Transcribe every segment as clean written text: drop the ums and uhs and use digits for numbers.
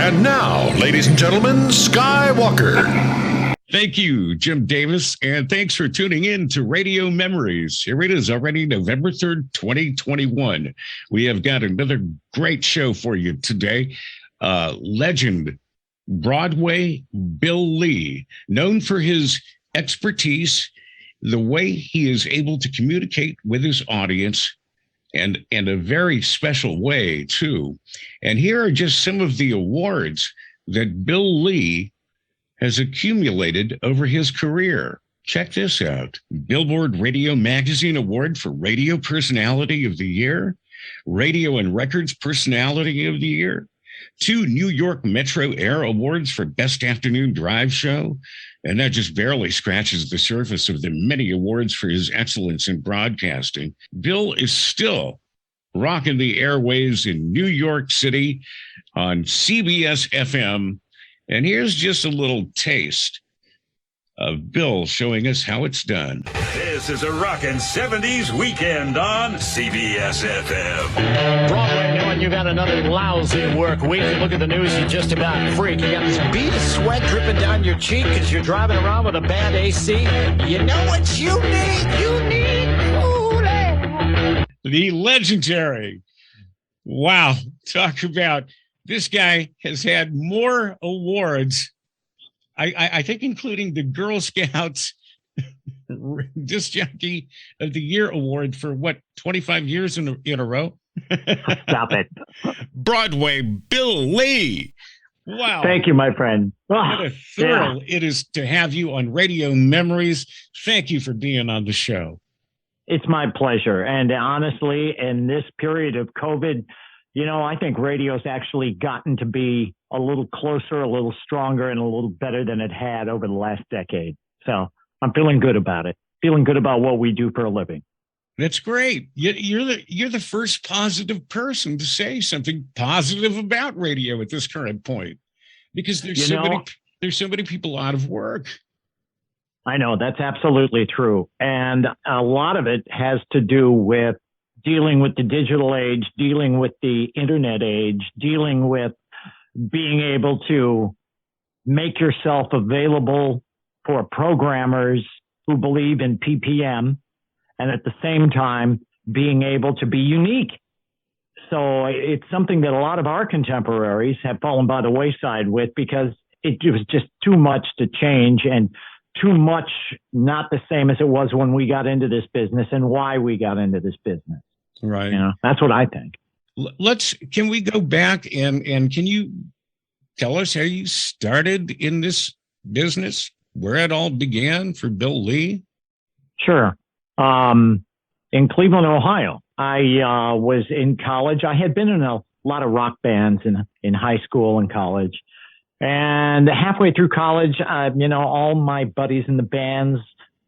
And now, ladies and gentlemen, Skywalker. Thank you, Jim Davis, and thanks for tuning in to Radio Memories. Here it is already November 3rd, 2021. We have got another great show for you today. Legend Broadway Bill Lee, known for his expertise, the way he is able to communicate with his audience, and in a very special way, too. And here are just some of the awards that Bill Lee has accumulated over his career. Check this out. Billboard Radio Magazine Award for Radio Personality of the Year, Radio and Records Personality of the Year, 2 New York Metro Air Awards for Best Afternoon Drive Show, and that just barely scratches the surface of the many awards for his excellence in broadcasting. Bill is still rocking the airwaves in New York City on CBS-FM. And here's just a little taste of Bill showing us how it's done. This is a rockin' 70s weekend on CBS-FM. Broadway, knowing you've had another lousy work week. You look at the news, you just about freak. You got this bead of sweat dripping down your cheek because you're driving around with a bad AC. You know what you need? You need cool air. The legendary. Wow. Talk about, this guy has had more awards, I think, including the Girl Scouts Disc Jockey of the Year award for 25 years in a row. Stop it. Broadway Bill Lee. Wow. Thank you, my friend. What a thrill it is to have you on Radio Memories. Thank you for being on the show. It's my pleasure. And honestly, in this period of COVID, I think radio's actually gotten to be a little closer, a little stronger, and a little better than it had over the last decade. So I'm feeling good about it, feeling good about what we do for a living. That's great. You're the first positive person to say something positive about radio at this current point, because there's so many people out of work. I know, that's absolutely true. And a lot of it has to do with dealing with the digital age, dealing with the internet age, dealing with being able to make yourself available for programmers who believe in PPM, and at the same time being able to be unique. So it's something that a lot of our contemporaries have fallen by the wayside with, because it was just too much to change and too much not the same as it was when we got into this business and why we got into this business. Right. That's what I think. Can we go back and can you tell us how you started in this business, where it all began for Bill Lee? Sure. In Cleveland, Ohio, I was in college. I had been in a lot of rock bands in high school and college. And halfway through college, all my buddies in the bands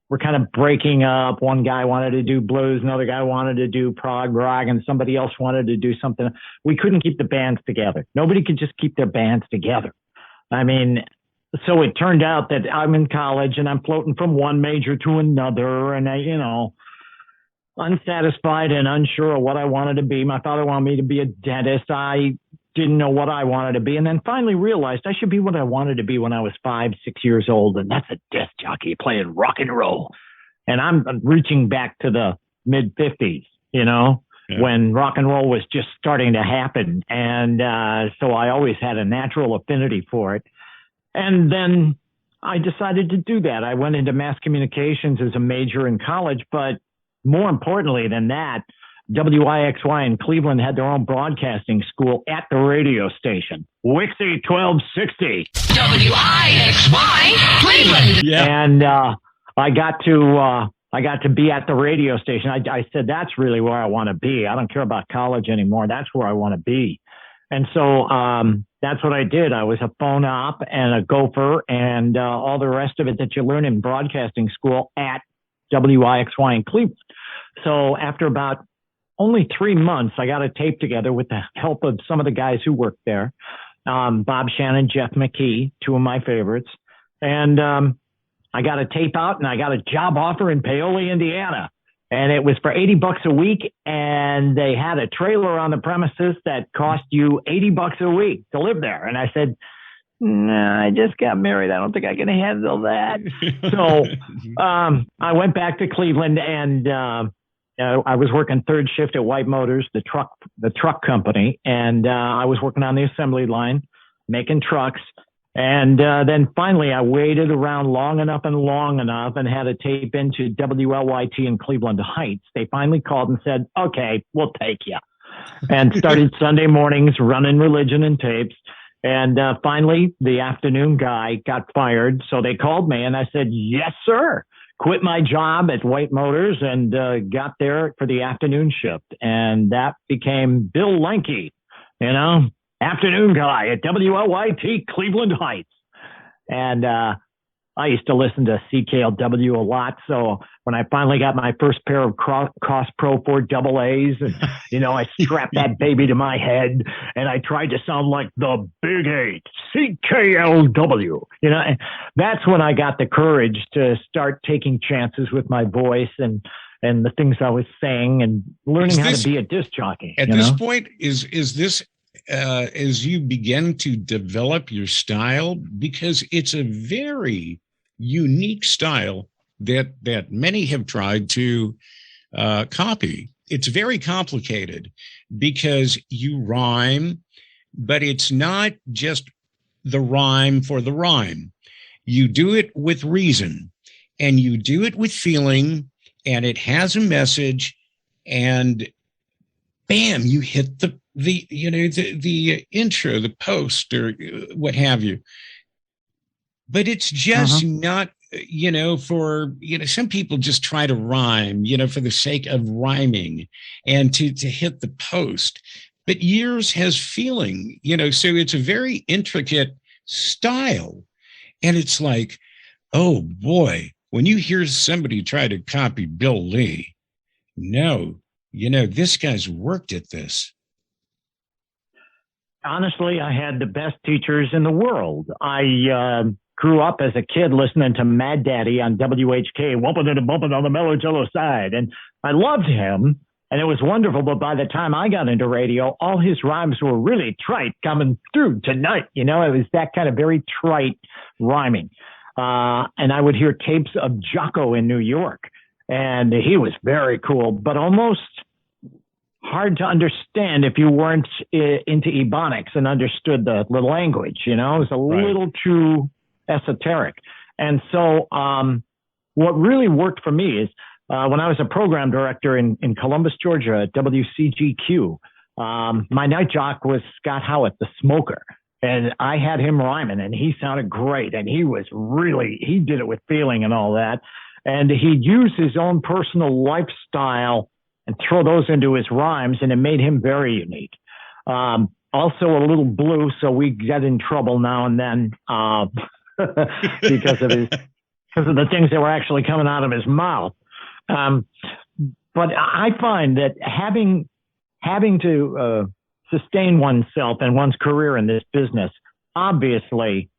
were kind of breaking up. One guy wanted to do blues, another guy wanted to do prog rock, and somebody else wanted to do something. We couldn't keep the bands together. Nobody could just keep their bands together. I mean, so it turned out that I'm in college and I'm floating from one major to another, and unsatisfied and unsure of what I wanted to be. My father wanted me to be a dentist. I didn't know what I wanted to be, and then finally realized I should be what I wanted to be when I was 5, 6 years old, and that's a disc jockey playing rock and roll. And I'm reaching back to the mid-50s, when rock and roll was just starting to happen. And so I always had a natural affinity for it. And then I decided to do that. I went into mass communications as a major in college, but more importantly than that, WIXY in Cleveland had their own broadcasting school at the radio station, Wixie 1260. WIXY Cleveland. Yeah. And I got to be at the radio station. I said, that's really where I want to be. I don't care about college anymore. That's where I want to be. And so that's what I did. I was a phone op and a gopher and all the rest of it that you learn in broadcasting school at WIXY in Cleveland. So after about only 3 months, I got a tape together with the help of some of the guys who worked there. Bob Shannon, Jeff McKee, 2 of my favorites. And I got a tape out and I got a job offer in Paoli, Indiana. and it was for $80 a week. And they had a trailer on the premises that cost you $80 a week to live there. And I said, nah, I just got married. I don't think I can handle that. So I went back to Cleveland, and I was working third shift at White Motors, the truck company. And I was working on the assembly line, making trucks. And then finally, I waited around long enough and had a tape into WLYT in Cleveland Heights. They finally called and said, okay, we'll take you. And started Sunday mornings running religion and tapes. And finally, the afternoon guy got fired. So they called me and I said, yes, sir. Quit my job at White Motors and got there for the afternoon shift. And that became Bill Lenke, afternoon guy at WLYT Cleveland Heights. And I used to listen to CKLW a lot. So when I finally got my first pair of Cross Pro 4 AA's, and, I strapped that baby to my head and I tried to sound like the Big 8, CKLW. That's when I got the courage to start taking chances with my voice and the things I was saying and learning how to be a disc jockey. At this point, is this as you begin to develop your style, because it's a very unique style that many have tried to copy. It's very complicated because you rhyme, but it's not just the rhyme for the rhyme. You do it with reason and you do it with feeling, and it has a message, and bam, you hit the intro, the post, or what have you. But it's just not, some people just try to rhyme, for the sake of rhyming and to hit the post. But yours has feeling, so it's a very intricate style. And it's like, oh boy, when you hear somebody try to copy Bill Lee, no, this guy's worked at this. Honestly, I had the best teachers in the world. I grew up as a kid listening to Mad Daddy on WHK, whooping and bumping on the mellow jello side. And I loved him, and it was wonderful. But by the time I got into radio, all his rhymes were really trite coming through tonight. It was that kind of very trite rhyming. And I would hear tapes of Jocko in New York, and he was very cool, but almost hard to understand if you weren't into Ebonics and understood the language. It was a little too esoteric. And so what really worked for me is when I was a program director in Columbus, Georgia at WCGQ, my night jock was Scott Howitt, the smoker. And I had him rhyming, and he sounded great. And he did it with feeling and all that. And he'd use his own personal lifestyle and throw those into his rhymes, and it made him very unique. Also a little blue, so we get in trouble now and then because of the things that were actually coming out of his mouth. But I find that having to sustain oneself and one's career in this business, obviously,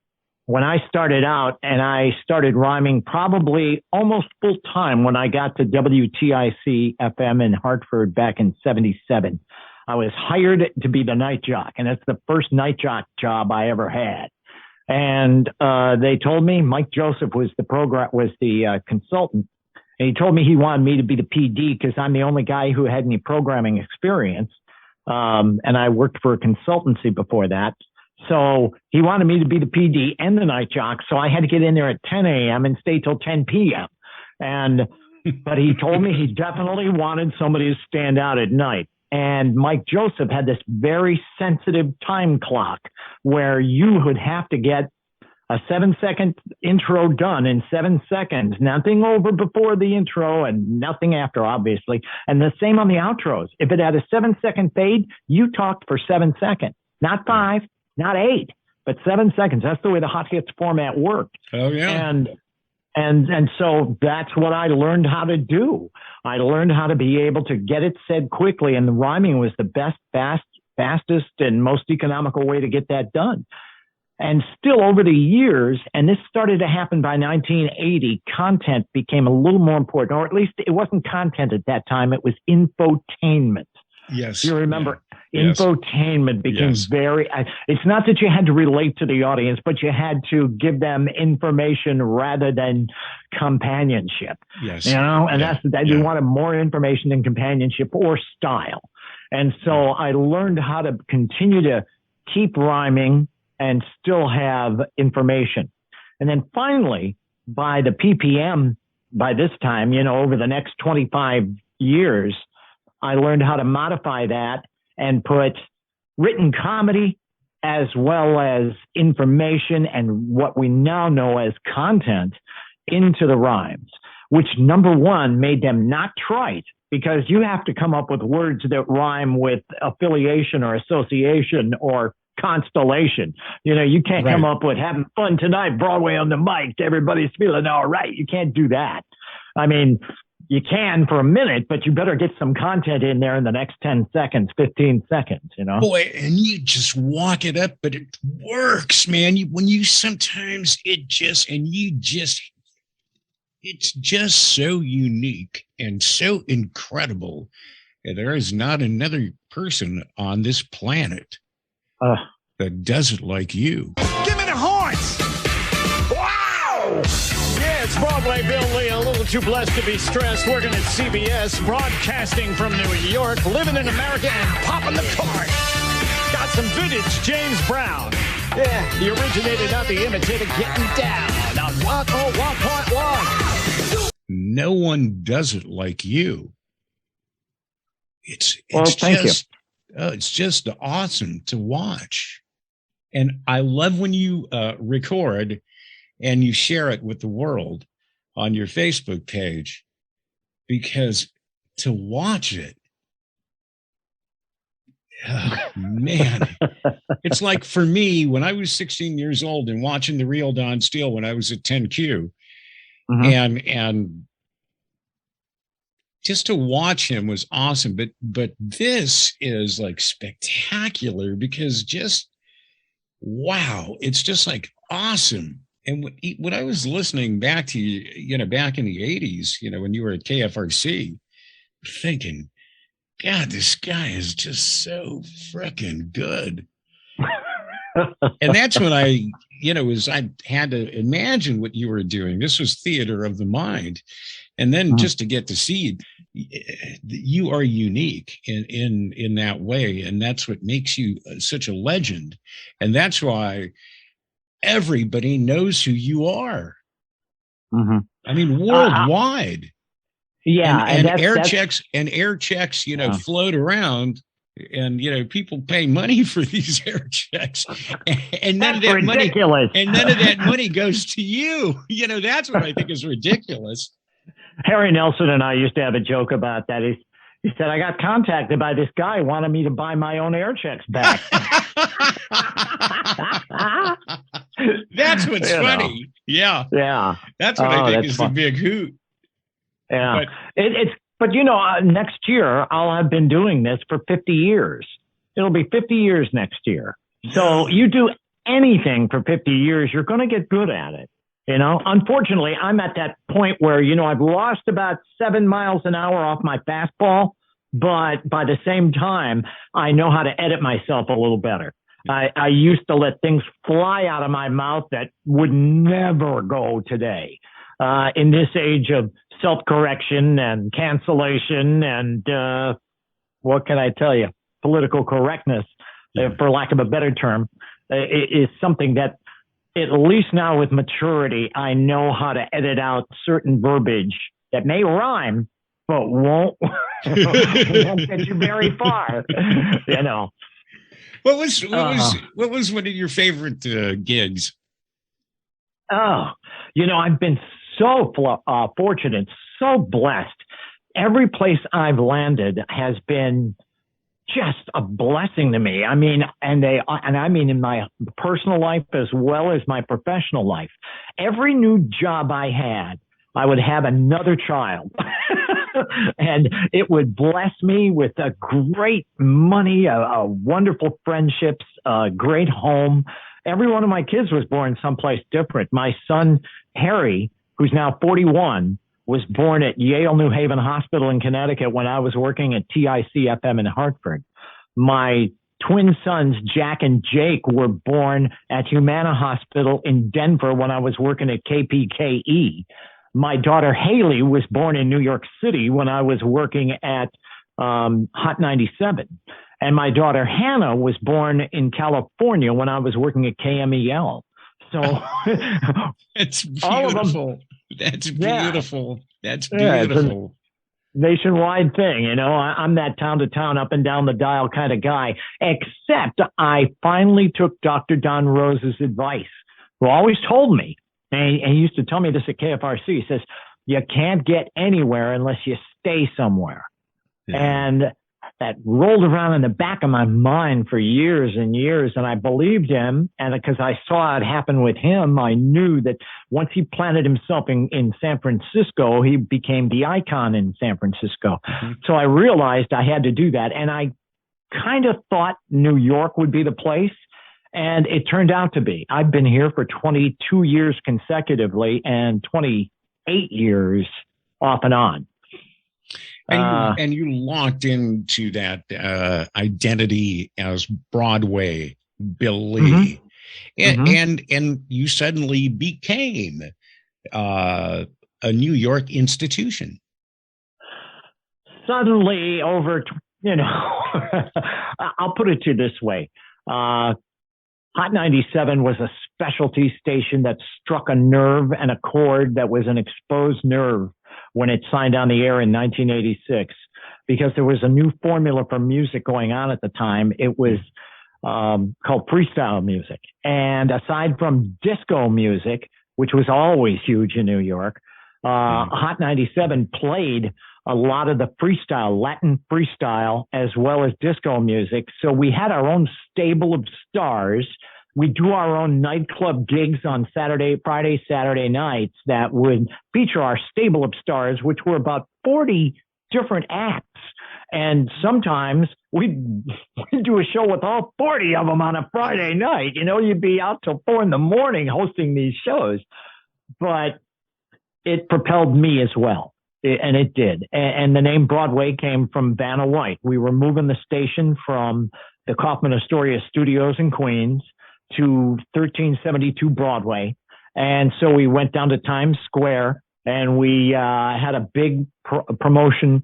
when I started out and I started rhyming probably almost full time when I got to WTIC FM in Hartford back in 77, I was hired to be the night jock. And it's the first night jock job I ever had. And they told me Mike Joseph was the consultant. And he told me he wanted me to be the PD because I'm the only guy who had any programming experience. And I worked for a consultancy before that. So he wanted me to be the PD and the night jock. So I had to get in there at 10 a.m. and stay till 10 p.m. But he told me he definitely wanted somebody to stand out at night. And Mike Joseph had this very sensitive time clock where you would have to get a 7-second intro done in 7 seconds, nothing over before the intro and nothing after, obviously. And the same on the outros. If it had a 7-second fade, you talked for 7 seconds, not 5, not 8, but 7 seconds. That's the way the hot hits format worked. Oh yeah. And so that's what I learned how to do. I learned how to be able to get it said quickly, and the rhyming was the best, fastest, and most economical way to get that done. And still over the years, and this started to happen by 1980, content became a little more important, or at least it wasn't content at that time. It was infotainment. Yes. You remember, Yes. Infotainment became very, it's not that you had to relate to the audience, but you had to give them information rather than companionship. Yes. You know, and that's that you wanted more information than companionship or style. And so I learned how to continue to keep rhyming and still have information. And then finally, by the PPM, by this time, you know, over the next 25 years, I learned how to modify that and put written comedy as well as information and what we now know as content into the rhymes, which number one made them not trite, because you have to come up with words that rhyme with affiliation or association or constellation. You know, you can't come up with having fun tonight, Broadway on the mic, everybody's feeling all right. You can't do that. I mean, you can for a minute, but you better get some content in there in the next 10 seconds, 15 seconds, you know? Boy, and you just walk it up, but it works, man. When you sometimes it's just so unique and so incredible. There is not another person on this planet that does it like you. Give me the horns! Wow! Yeah, it's Broadway Bill Lee, a little too blessed to be stressed, working at CBS, broadcasting from New York, living in America and popping the cork. Got some vintage James Brown. Yeah, the originator, not the imitator, getting down on 101.1. No one does it like you. It's thank you. It's just awesome to watch. And I love when you record and you share it with the world on your Facebook page, because to watch it, man, it's like for me, when I was 16 years old and watching The Real Don Steele when I was at 10Q, and just to watch him was awesome. But this is like spectacular, because just, wow, it's just like awesome. And when I was listening back to you, you know, back in the 80s, you know, when you were at KFRC, thinking, God, this guy is just so freaking good. And that's when I had to imagine what you were doing. This was theater of the mind. And then just to get to see you are unique in that way. And that's what makes you such a legend. And that's why everybody knows who you are. I mean, worldwide. And air checks, you know, float around, and you know, people pay money for these air checks, and none of that money goes to you. You know, that's what I think is ridiculous. Harry Nelson and I used to have a joke about that. He said, I got contacted by this guy who wanted me to buy my own air checks back. That's what's funny. Yeah. That's what I think is the big hoot. Yeah. But you know, next year I'll have been doing this for 50 years. It'll be 50 years next year. So you do anything for 50 years, you're going to get good at it. You know, unfortunately, I'm at that point where, you know, I've lost about 7 miles an hour off my fastball, but by the same time, I know how to edit myself a little better. I used to let things fly out of my mouth that would never go today. In this age of self-correction and cancellation and what can I tell you? Political correctness, for lack of a better term, is something that, at least now with maturity, I know how to edit out certain verbiage that may rhyme, but won't get you very far. You know. What was one of your favorite gigs? Oh, you know, I've been so fortunate, so blessed. Every place I've landed has been just a blessing to me. I mean, and I mean in my personal life as well as my professional life. Every new job I had, I would have another child. And it would bless me with a great money, a wonderful friendships, a great home. Every one of my kids was born someplace different. My son, Harry, who's now 41, was born at Yale New Haven Hospital in Connecticut when I was working at TIC-FM in Hartford. My twin sons, Jack and Jake, were born at Humana Hospital in Denver when I was working at KPKE. My daughter, Haley, was born in New York City when I was working at Hot 97. And my daughter, Hannah, was born in California when I was working at KMEL. So it's beautiful. All of them. That's beautiful. Yeah. That's beautiful. Nationwide thing, I'm that town to town, up and down the dial kind of guy, except I finally took Dr. Don Rose's advice, who always told me, and he used to tell me this at KFRC, he says, you can't get anywhere unless you stay somewhere. Yeah. And that rolled around in the back of my mind for years and years. And I believed him. And because I saw it happen with him, I knew that once he planted himself in San Francisco, he became the icon in San Francisco. Mm-hmm. So I realized I had to do that. And I kind of thought New York would be the place. And it turned out to be. I've been here for 22 years consecutively and 28 years off and on. And you locked into that identity as Broadway Bill Lee, and you suddenly became a New York institution. Suddenly, I'll put it to you this way: Hot 97 was a specialty station that struck a nerve and a chord that was an exposed nerve when it signed on the air in 1986, because there was a new formula for music going on at the time. It was called freestyle music. And aside from disco music, which was always huge in New York, Hot 97 played a lot of the freestyle, Latin freestyle, as well as disco music. So we had our own stable of stars. We do our own nightclub gigs on Friday, Saturday nights that would feature our stable of stars, which were about 40 different acts. And sometimes we'd do a show with all 40 of them on a Friday night. You'd be out till 4 a.m. hosting these shows. But it propelled me as well. And it did. And the name Broadway came from Vanna White. We were moving the station from the Kaufman Astoria Studios in Queens to 1372 Broadway. And so we went down to Times Square and we had a big promotion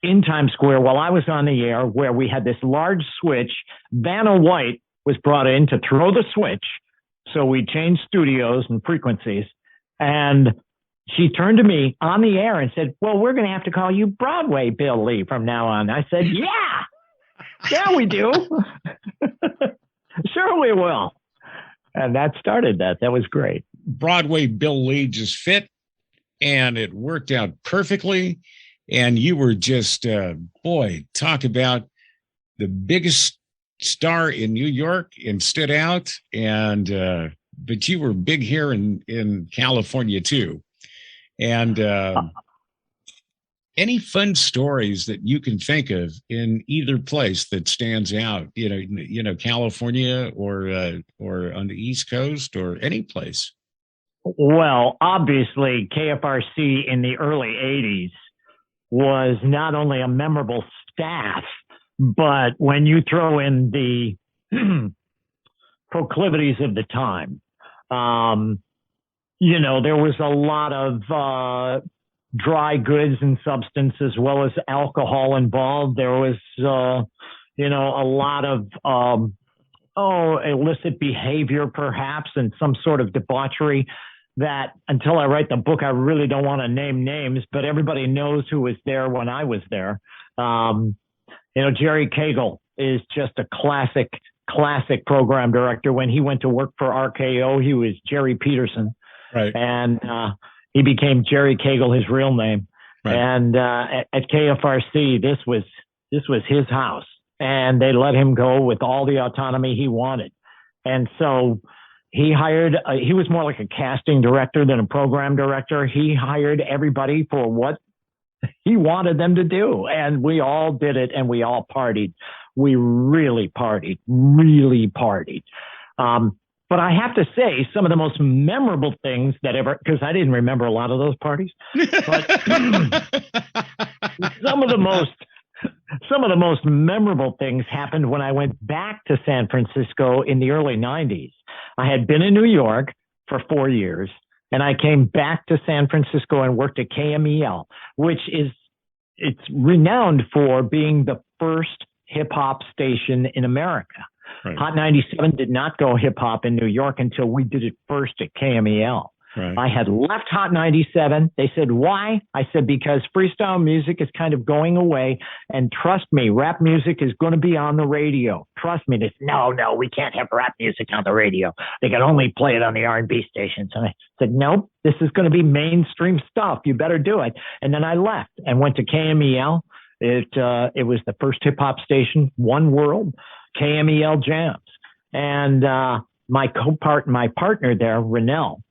in Times Square while I was on the air, where we had this large switch. Vanna White was brought in to throw the switch. So we changed studios and frequencies. And she turned to me on the air and said, well, we're going to have to call you Broadway Bill Lee from now on. I said, yeah, we do. Sure we will. And that started that. That was great. Broadway Bill Lee just fit, and it worked out perfectly. And you were just, talk about the biggest star in New York and stood out. And but you were big here in California too. And any fun stories that you can think of in either place that stands out, California or on the East Coast or any place? Well, obviously KFRC in the early 80s was not only a memorable staff, but when you throw in the proclivities of the time, there was a lot of dry goods and substance as well as alcohol involved. There was, a lot of, illicit behavior perhaps, and some sort of debauchery that until I write the book, I really don't want to name names, but everybody knows who was there when I was there. Jerry Cagle is just a classic program director. When he went to work for RKO, he was Jerry Peterson. Right. And he became Jerry Cagle, his real name. Right. And at KFRC, this was his house, and they let him go with all the autonomy he wanted. And so he was more like a casting director than a program director. He hired everybody for what he wanted them to do. And we all did it, and we all partied. We really partied. But I have to say, some of the most memorable things that ever, because I didn't remember a lot of those parties, but some of the most memorable things happened when I went back to San Francisco in the early 90s. I had been in New York for 4 years, and I came back to San Francisco and worked at KMEL, which it's renowned for being the first hip hop station in America. Right. Hot 97 did not go hip hop in New York until we did it first at KMEL. Right. I had left Hot 97. They said, why? I said, because freestyle music is kind of going away. And trust me, rap music is going to be on the radio. Trust me. They said, no, we can't have rap music on the radio. They can only play it on the R&B stations. And I said, nope, this is going to be mainstream stuff. You better do it. And then I left and went to KMEL. It was the first hip hop station, One World, KMEL Jams. And my partner there, Rennell,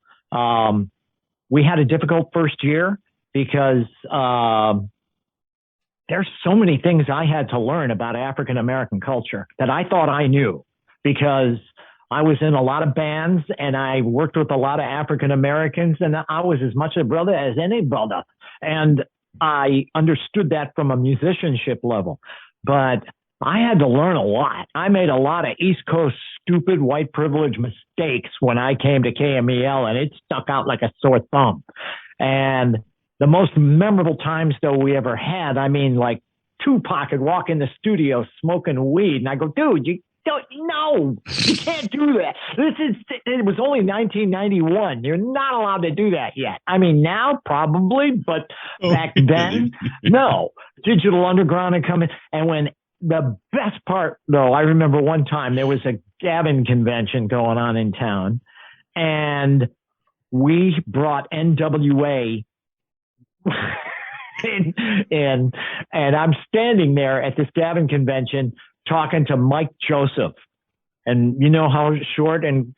we had a difficult first year because there's so many things I had to learn about African American culture that I thought I knew, because I was in a lot of bands and I worked with a lot of African Americans, and I was as much a brother as any brother. And I understood that from a musicianship level, but I had to learn a lot. I made a lot of East Coast stupid white privilege mistakes when I came to KMEL, and it stuck out like a sore thumb. And the most memorable times, though, we ever had, I mean, like Tupac would walk in the studio smoking weed, and I go, dude, you can't do that. It was only 1991. You're not allowed to do that yet. I mean, now probably, but back then, no. Digital Underground had come in, and when the best part, though, I remember one time there was a Gavin convention going on in town, and we brought NWA and I'm standing there at this Gavin convention talking to Mike Joseph. And you know how short and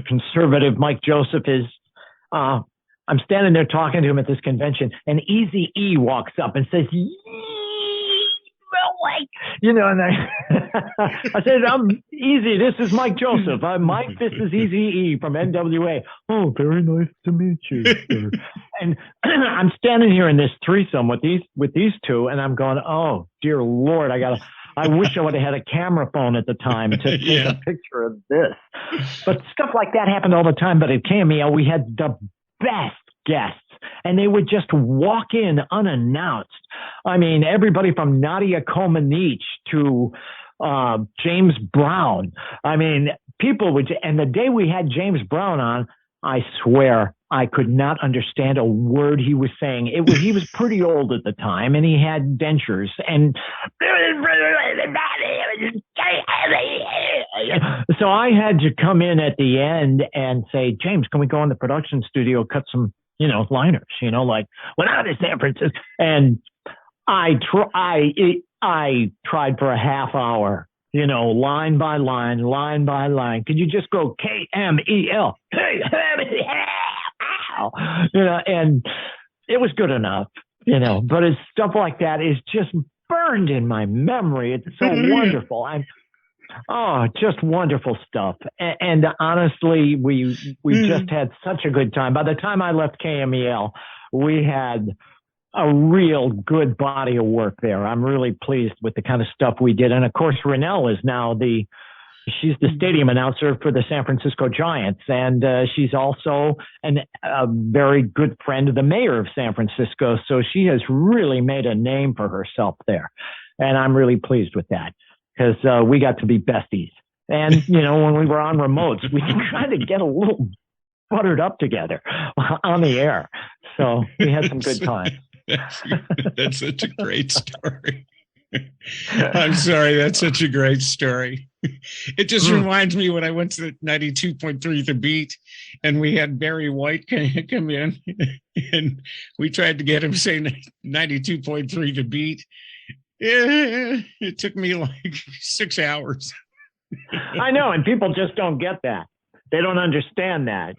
conservative Mike Joseph is. I'm standing there talking to him at this convention, and Eazy-E walks up and says, and I said, I'm Easy. This is Mike Joseph. I'm Mike. This is Eazy-E from NWA. Oh, very nice to meet you, sir. And I'm standing here in this threesome with these two, and I'm going, oh, dear Lord, I wish I would have had a camera phone at the time to take a picture of this. But stuff like that happened all the time. But at KMEL, we had the best guests, and they would just walk in unannounced. I mean, everybody from Nadia Comaneci to James Brown. I mean, people would, and the day we had James Brown on, I swear I could not understand a word he was saying. He was pretty old at the time, and he had dentures, and so I had to come in at the end and say, James, can we go in the production studio, cut some, liners, like when I was in San Francisco. And I tried for a half hour, line by line. Could you just go KMEL? And it was good enough, but it's stuff like that is just burned in my memory. It's so wonderful. Just wonderful stuff. And honestly, we just had such a good time. By the time I left KMEL, we had a real good body of work there. I'm really pleased with the kind of stuff we did. And of course, Rennell is now she's the stadium announcer for the San Francisco Giants. And she's also a very good friend of the mayor of San Francisco. So she has really made a name for herself there. And I'm really pleased with that, because we got to be besties. And, when we were on remotes, we tried to get a little buttered up together on the air. So we had some good times. That's such a great story. I'm sorry. That's such a great story. It just reminds me when I went to 92.3 The Beat, and we had Barry White come in, and we tried to get him saying 92.3 The Beat. Yeah, it took me like 6 hours. I know, and people just don't get that. They don't understand that,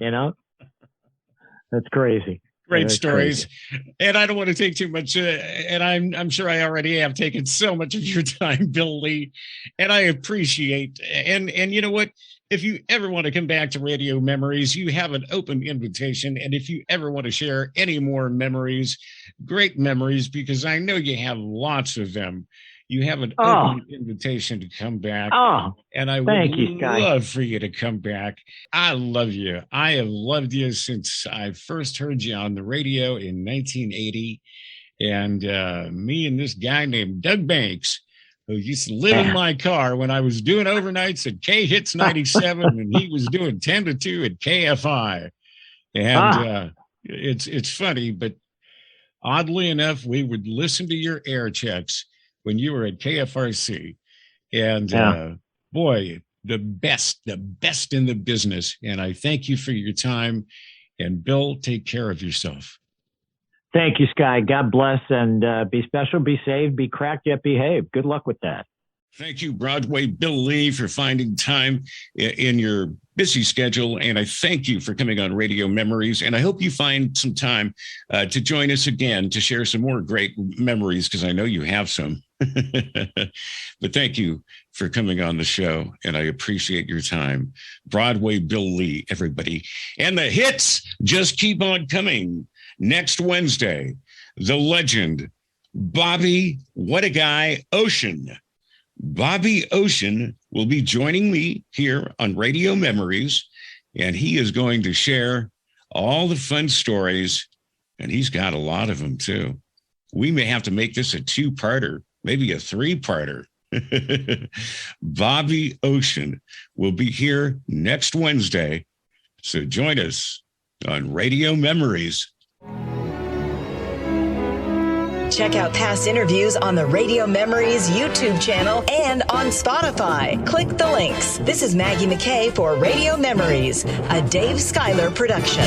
That's crazy. Great stories. Crazy. And I don't want to take too much, and I'm sure I already have taken so much of your time, Bill Lee, and I appreciate, and you know what? If you ever want to come back to Radio Memories, you have an open invitation. And if you ever want to share any more memories, great memories, because I know you have lots of them, you have an open invitation to come back. And I would love for you to come back. I love you. I have loved you since I first heard you on the radio in 1980. And me and this guy named Doug Banks, who used to live in my car when I was doing overnights at K-Hits 97, and he was doing 10 to 2 at KFI. And it's funny, but oddly enough, we would listen to your air checks when you were at KFRC. And boy, the best in the business. And I thank you for your time. And Bill, take care of yourself. Thank you, Sky. God bless, and be special, be saved, be cracked, yet behave. Good luck with that. Thank you, Broadway Bill Lee, for finding time in your busy schedule. And I thank you for coming on Radio Memories. And I hope you find some time to join us again to share some more great memories, because I know you have some. But thank you for coming on the show, and I appreciate your time. Broadway Bill Lee, everybody. And the hits just keep on coming. Next Wednesday, the legend, Bobby, what a guy, Ocean. Bobby Ocean will be joining me here on Radio Memories, and he is going to share all the fun stories, and he's got a lot of them too. We may have to make this a two-parter, maybe a three-parter. Bobby Ocean will be here next Wednesday, so join us on Radio Memories. Check out past interviews on the Radio Memories YouTube channel and on Spotify. Click the links. This is Maggie McKay for Radio Memories, a Dave Schuyler production.